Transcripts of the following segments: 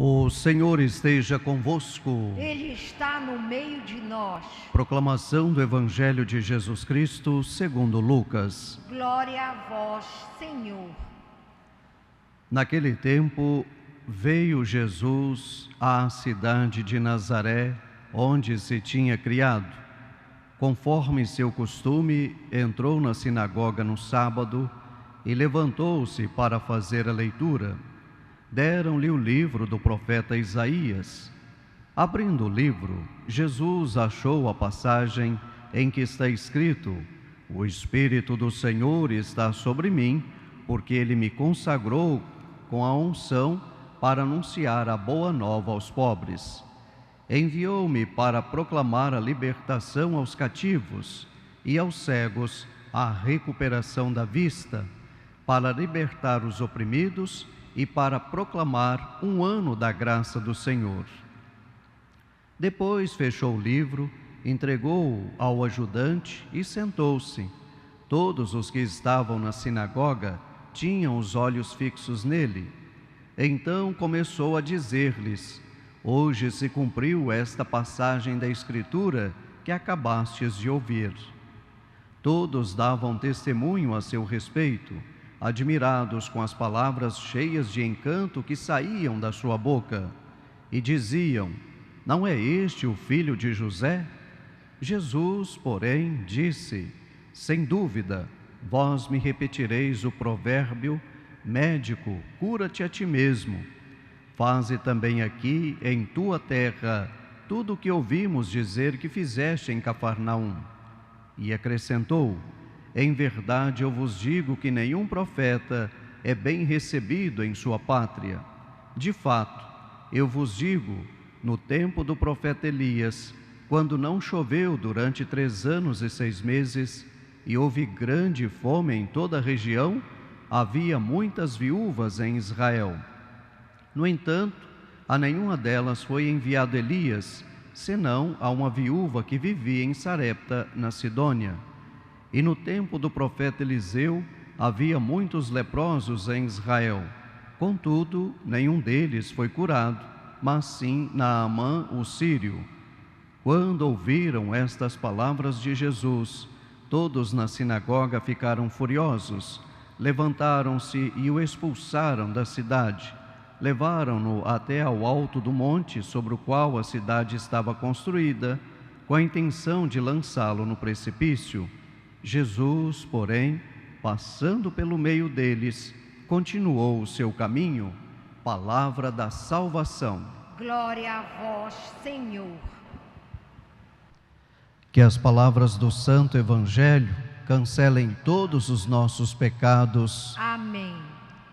O Senhor esteja convosco. Ele está no meio de nós. Proclamação do Evangelho de Jesus Cristo segundo Lucas. Glória a vós, Senhor. Naquele tempo, veio Jesus à cidade de Nazaré, onde se tinha criado. Conforme seu costume, entrou na sinagoga no sábado e levantou-se para fazer a leitura. Deram-lhe o livro do profeta Isaías. Abrindo o livro, Jesus achou a passagem em que está escrito: O Espírito do Senhor está sobre mim, porque Ele me consagrou com a unção para anunciar a boa nova aos pobres. Enviou-me para proclamar a libertação aos cativos e aos cegos a recuperação da vista, para libertar os oprimidos e para proclamar um ano da graça do Senhor. Depois fechou o livro, entregou-o ao ajudante e sentou-se. Todos os que estavam na sinagoga tinham os olhos fixos nele. Então começou a dizer-lhes: Hoje se cumpriu esta passagem da Escritura que acabastes de ouvir. Todos davam testemunho a seu respeito, admirados com as palavras cheias de encanto que saíam da sua boca, e diziam: Não é este o filho de José? Jesus, porém, disse: Sem dúvida, vós me repetireis o provérbio: Médico, cura-te a ti mesmo. Faze também aqui em tua terra tudo o que ouvimos dizer que fizeste em Cafarnaum. E acrescentou: Em verdade eu vos digo que nenhum profeta é bem recebido em sua pátria. De fato, eu vos digo, no tempo do profeta Elias, quando não choveu durante 3 anos e 6 meses, e houve grande fome em toda a região, havia muitas viúvas em Israel. No entanto, a nenhuma delas foi enviado Elias, senão a uma viúva que vivia em Sarepta, na Sidônia. E no tempo do profeta Eliseu, havia muitos leprosos em Israel. Contudo, nenhum deles foi curado, mas sim Naamã, o sírio. Quando ouviram estas palavras de Jesus, todos na sinagoga ficaram furiosos. Levantaram-se e o expulsaram da cidade. Levaram-no até ao alto do monte sobre o qual a cidade estava construída, com a intenção de lançá-lo no precipício. Jesus, porém, passando pelo meio deles, continuou o seu caminho. Palavra da salvação. Glória a vós, Senhor. Que as palavras do Santo Evangelho cancelem todos os nossos pecados. Amém.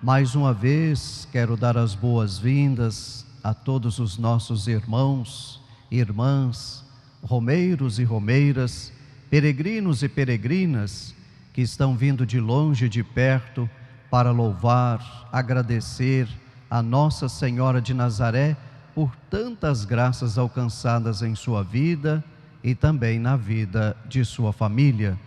Mais uma vez, quero dar as boas-vindas a todos os nossos irmãos, irmãs, romeiros e romeiras, peregrinos e peregrinas que estão vindo de longe e de perto para louvar, agradecer a Nossa Senhora de Nazaré por tantas graças alcançadas em sua vida e também na vida de sua família.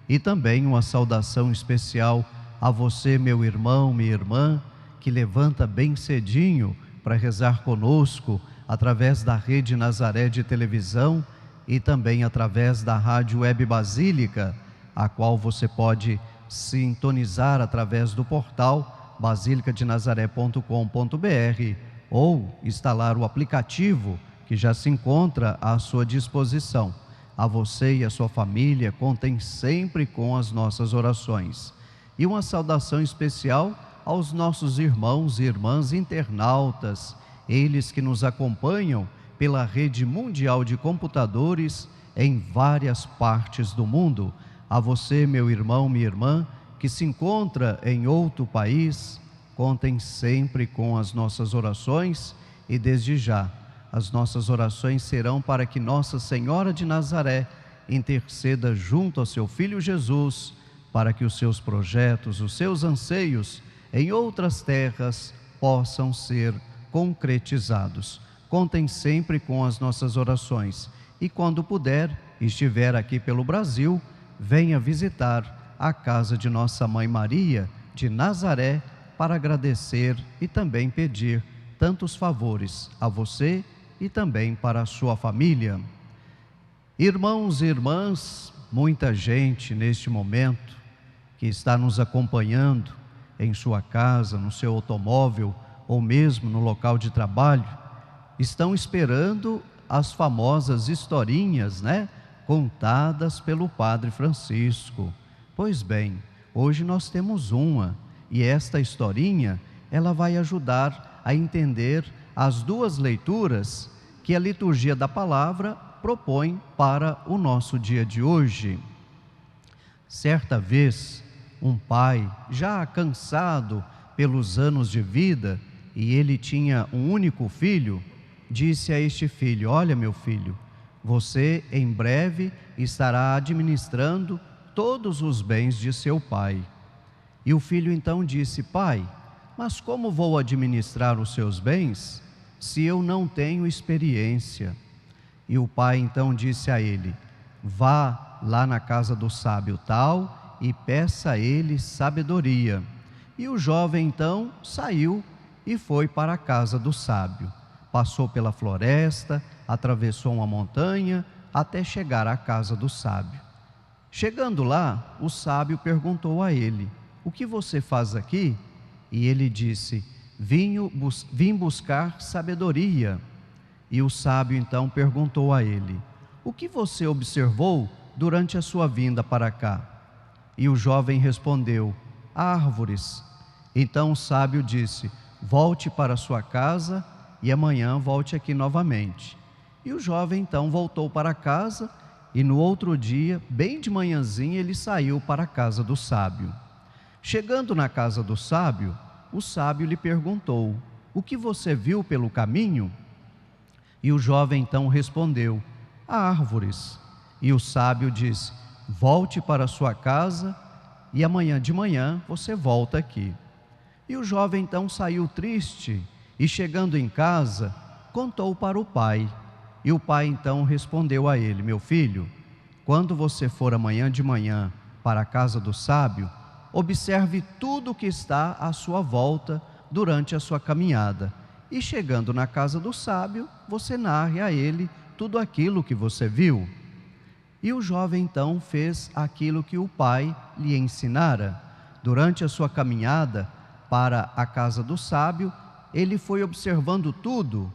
E também uma saudação especial a você, meu irmão, minha irmã, que levanta bem cedinho para rezar conosco através da Rede Nazaré de televisão e também através da Rádio Web Basílica, a qual você pode sintonizar através do portal basilicadenazaré.com.br ou instalar o aplicativo que já se encontra à sua disposição. A você e a sua família, contem sempre com as nossas orações. E uma saudação especial aos nossos irmãos e irmãs internautas, eles que nos acompanham pela rede mundial de computadores em várias partes do mundo. A você, meu irmão, minha irmã, que se encontra em outro país, contem sempre com as nossas orações e desde já as nossas orações serão para que Nossa Senhora de Nazaré interceda junto ao seu Filho Jesus, para que os seus projetos, os seus anseios em outras terras possam ser concretizados. Contem sempre com as nossas orações e quando puder, estiver aqui pelo Brasil, venha visitar a casa de Nossa Mãe Maria de Nazaré para agradecer e também pedir tantos favores a você e também para a sua família. Irmãos e irmãs, muita gente neste momento que está nos acompanhando em sua casa, no seu automóvel ou mesmo no local de trabalho, estão esperando as famosas historinhas, contadas pelo Padre Francisco. Pois bem, hoje nós temos uma, e esta historinha, ela vai ajudar a entender as duas leituras que a liturgia da palavra propõe para o nosso dia de hoje. Certa vez, um pai, já cansado pelos anos de vida, e ele tinha um único filho, disse a este filho: olha, meu filho, você em breve estará administrando todos os bens de seu pai. E o filho então disse: pai, mas como vou administrar os seus bens se eu não tenho experiência? E o pai então disse a ele: vá lá na casa do sábio tal e peça a ele sabedoria. E o jovem então saiu e foi para a casa do sábio. Passou pela floresta, atravessou uma montanha, até chegar à casa do sábio. Chegando lá, o sábio perguntou a ele: o que você faz aqui? E ele disse: vim buscar sabedoria. E o sábio então perguntou a ele: o que você observou durante a sua vinda para cá? E o jovem respondeu: árvores. Então o sábio disse: volte para sua casa e amanhã volte aqui novamente. E o jovem então voltou para casa, e no outro dia, bem de manhãzinha, ele saiu para a casa do sábio. Chegando na casa do sábio, o sábio lhe perguntou: o que você viu pelo caminho? E o jovem então respondeu: árvores. E o sábio disse: volte para sua casa e amanhã de manhã você volta aqui. E o jovem então saiu triste e, chegando em casa, contou para o pai. E o pai então respondeu a ele: meu filho, quando você for amanhã de manhã para a casa do sábio, observe tudo o que está à sua volta durante a sua caminhada. E chegando na casa do sábio, você narre a ele tudo aquilo que você viu. E o jovem então fez aquilo que o pai lhe ensinara. Durante a sua caminhada para a casa do sábio, ele foi observando tudo.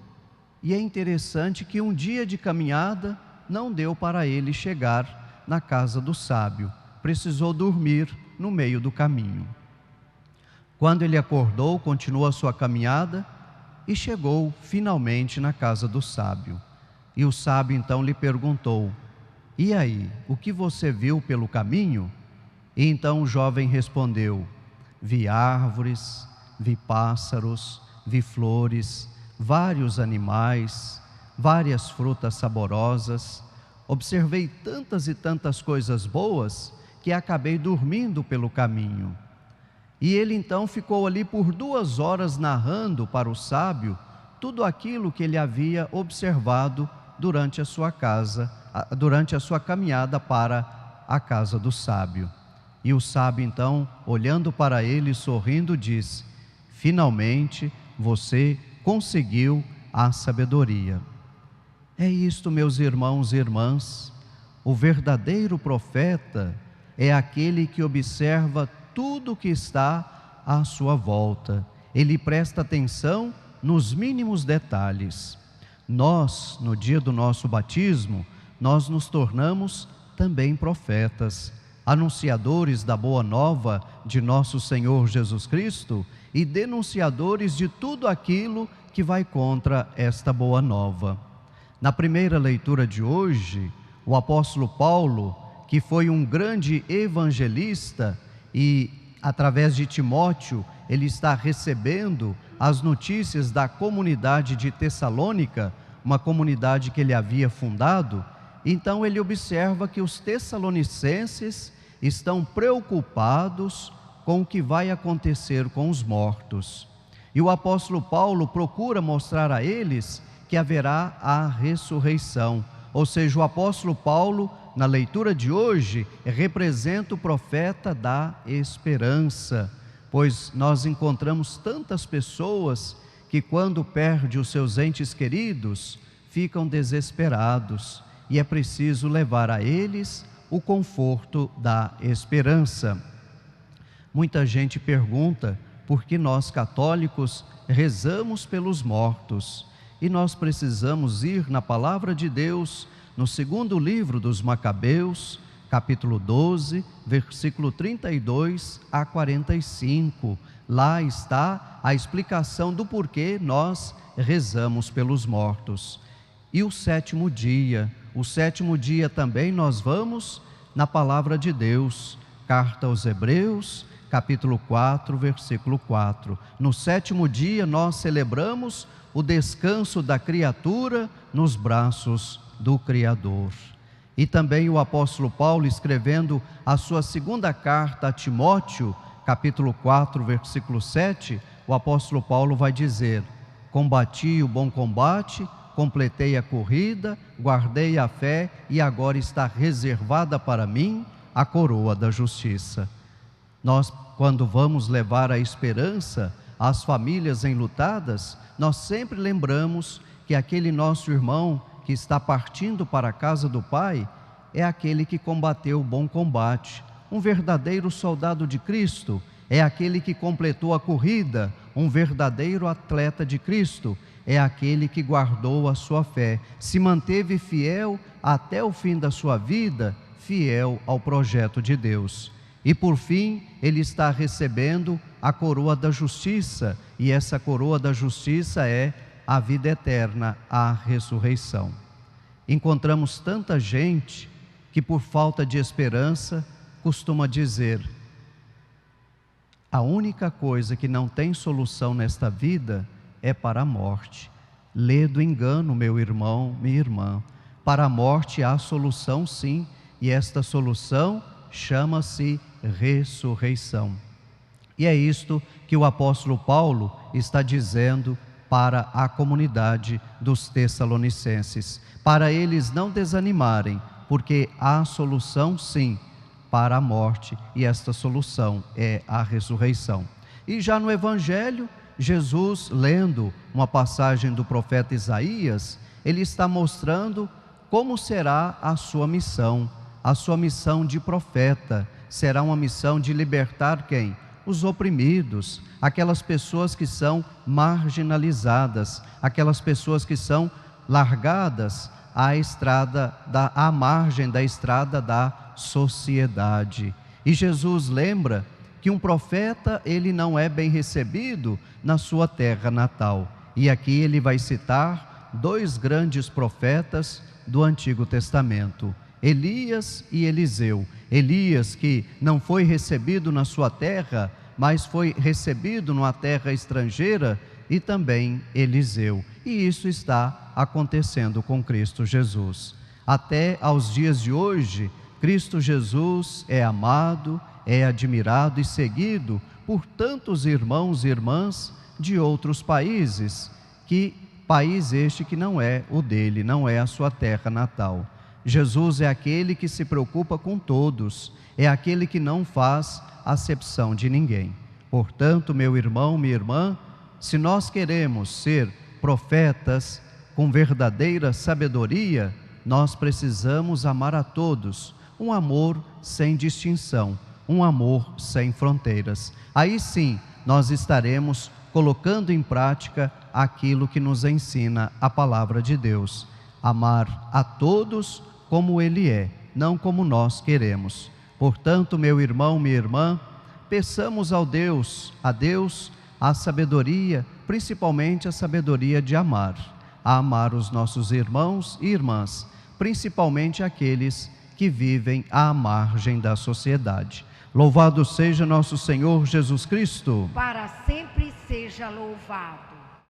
E é interessante que um dia de caminhada não deu para ele chegar na casa do sábio. Precisou dormir no meio do caminho. Quando ele acordou, continuou a sua caminhada e chegou finalmente na casa do sábio. E o sábio então lhe perguntou: e aí, o que você viu pelo caminho? E então o jovem respondeu: vi árvores, vi pássaros, vi flores, vários animais, várias frutas saborosas. Observei tantas e tantas coisas boas que acabei dormindo pelo caminho. E ele então ficou ali por 2 horas narrando para o sábio tudo aquilo que ele havia observado durante a sua caminhada para a casa do sábio. E o sábio então, olhando para ele, sorrindo, disse: finalmente você conseguiu a sabedoria. É isto, meus irmãos e irmãs, o verdadeiro profeta é aquele que observa tudo que está à sua volta. Ele presta atenção nos mínimos detalhes. Nós, no dia do nosso batismo, nós nos tornamos também profetas, anunciadores da boa nova de nosso Senhor Jesus Cristo e denunciadores de tudo aquilo que vai contra esta boa nova. Na primeira leitura de hoje, o apóstolo Paulo, que foi um grande evangelista e, através de Timóteo, ele está recebendo as notícias da comunidade de Tessalônica, uma comunidade que ele havia fundado. Então ele observa que os tessalonicenses estão preocupados com o que vai acontecer com os mortos. E o apóstolo Paulo procura mostrar a eles que haverá a ressurreição. Ou seja, o apóstolo Paulo, na leitura de hoje, representa o profeta da esperança, pois nós encontramos tantas pessoas que, quando perde os seus entes queridos, ficam desesperados, e é preciso levar a eles o conforto da esperança. Muita gente pergunta por que nós católicos rezamos pelos mortos, e nós precisamos ir na palavra de Deus, no segundo livro dos Macabeus, capítulo 12, versículo 32 a 45. Lá está a explicação do porquê nós rezamos pelos mortos. E o sétimo dia também nós vamos na palavra de Deus, carta aos Hebreus, capítulo 4, versículo 4. No sétimo dia nós celebramos o descanso da criatura nos braços do Criador. E também o apóstolo Paulo, escrevendo a sua segunda carta a Timóteo, capítulo 4, versículo 7, o apóstolo Paulo vai dizer: combati o bom combate, completei a corrida, guardei a fé, e agora está reservada para mim a coroa da justiça. Nós, quando vamos levar a esperança às famílias enlutadas, nós sempre lembramos que aquele nosso irmão que está partindo para a casa do Pai é aquele que combateu o bom combate. Um verdadeiro soldado de Cristo é aquele que completou a corrida. Um verdadeiro atleta de Cristo é aquele que guardou a sua fé, se manteve fiel até o fim da sua vida, fiel ao projeto de Deus. E por fim, ele está recebendo a coroa da justiça, e essa coroa da justiça é a vida eterna, a ressurreição. Encontramos tanta gente que, por falta de esperança, costuma dizer: a única coisa que não tem solução nesta vida é para a morte. Lê do engano, meu irmão, minha irmã. Para a morte há solução, sim, e esta solução chama-se ressurreição. E é isto que o apóstolo Paulo está dizendo para a comunidade dos Tessalonicenses, para eles não desanimarem, porque há solução, sim, para a morte, e esta solução é a ressurreição. E já no Evangelho, Jesus, lendo uma passagem do profeta Isaías, ele está mostrando como será a sua missão de profeta. Será uma missão de libertar quem? Os oprimidos, aquelas pessoas que são marginalizadas, aquelas pessoas que são largadas à margem da estrada da sociedade. E Jesus lembra que um profeta, ele não é bem recebido na sua terra natal. E aqui ele vai citar dois grandes profetas do Antigo Testamento, Elias e Eliseu. Elias, que não foi recebido na sua terra, mas foi recebido numa terra estrangeira, e também Eliseu. E isso está acontecendo com Cristo Jesus. Até aos dias de hoje, Cristo Jesus é amado, é admirado e seguido por tantos irmãos e irmãs de outros países, país este que não é o dele, não é a sua terra natal. Jesus é aquele que se preocupa com todos, é aquele que não faz acepção de ninguém. Portanto, meu irmão, minha irmã, se nós queremos ser profetas com verdadeira sabedoria, nós precisamos amar a todos, um amor sem distinção, um amor sem fronteiras. Aí sim, nós estaremos colocando em prática aquilo que nos ensina a palavra de Deus: amar a todos como Ele é, não como nós queremos. Portanto, meu irmão, minha irmã, peçamos a Deus a sabedoria, principalmente a sabedoria de amar, a amar os nossos irmãos e irmãs, principalmente aqueles que vivem à margem da sociedade. Louvado seja nosso Senhor Jesus Cristo. Para sempre seja louvado.